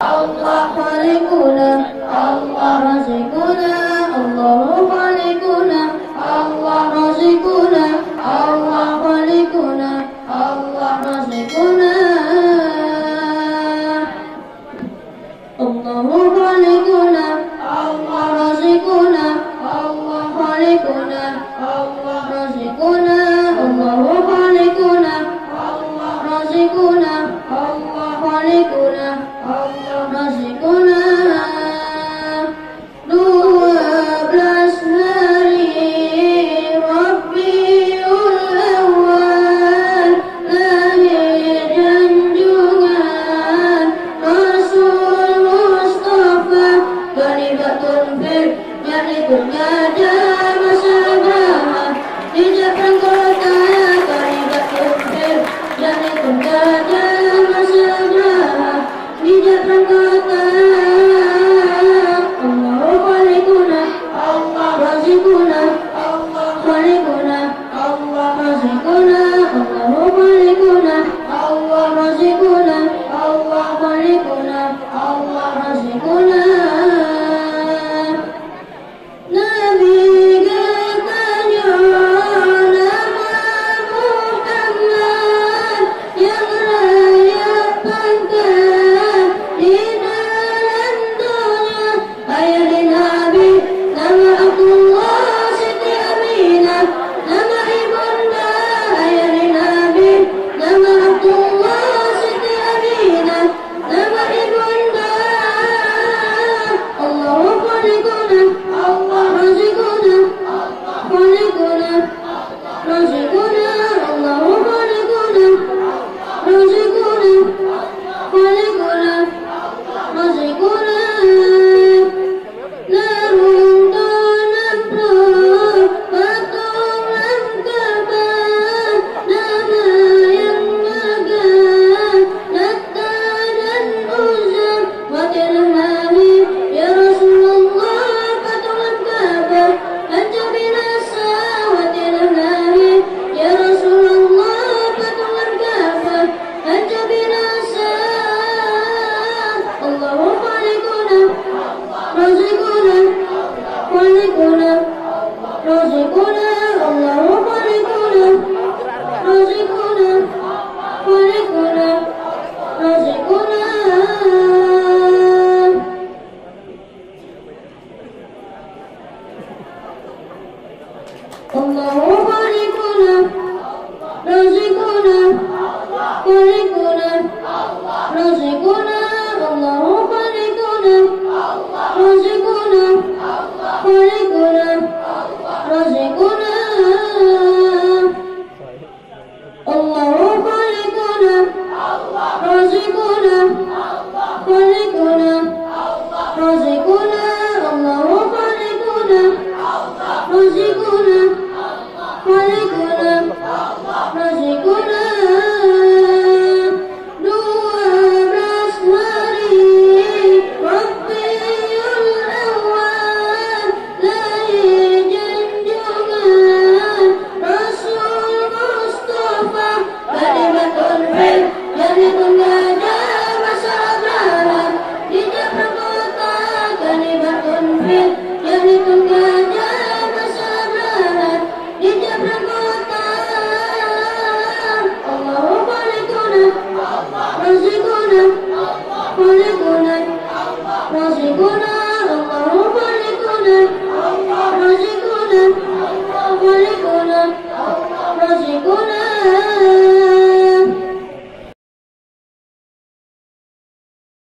Allah Khaliquna, Allah Razikuna, Allahu Khaliquna, Allah Razikuna, Allah Khaliquna, Allah Razikuna, Allahu Khaliquna, Allah Razikuna, Allah Khaliquna, Allah Razikuna, Allahu Khaliquna, Allah Razikuna, Allah Khaliquna, Allah Razikuna. 12 hari Rabiul Awal, lahir junjungan Rasul Mustafa, ghanimatun fil jannah ada masalah di Jakarta kota, ghanimatun fil jannah ada masalah di Jakarta kota. Allahu Khaliquna, Allah Razikuna, Allah Khaliquna, Allah Razikuna, Allahu Khaliquna, Allah Razikuna, Allah Khaliquna, Allah Razikuna. Nabi katanya nama Muhammad yang layak pangkat di dalam dunia. Ayah Nabi nama Abdullah Siti Aminah, nama ibunda ayah Nabi nama Abdullah Siti Aminah, nama ibunda. Allahu Khaliquna, Allah Razikuna, Khaliquna, Razikuna, Allahu Khaliquna, Razikuna, Khaliquna, Razikuna. Narung donam pro, patung lam kabar, nama yang megah, Latta dan Uzza, wakil Nabi, ya Rasulullah, patung lam kabar, hancur binasa, wakil Nabi, ya Rasulullah, patung lam kabar, hancur binasa. Allahu Khaliquna, Razikuna, Khaliquna, Razikuna, Allahu Khaliquna, Razikuna, Khaliquna, Razikuna. Allahu Khaliquna, Razikuna, Khaliquna, Razikuna, Allahu Khaliquna, Razikuna, Khaliquna, Razikuna. Allahu Khaliquna, Razikuna, Khaliquna, Razikuna, Allahu Khaliquna, Razikuna, Khaliquna, Razikuna. 12 hari Rabiul Awal, lahir junjungan Rasul Mustafa, ghanimatun fil jannah ada masalah di Jakarta kota, ghanimatun fil jannah ada masalah di Jakarta kota. Allahu Khaliquna, Razikuna, Khaliquna, Razikuna,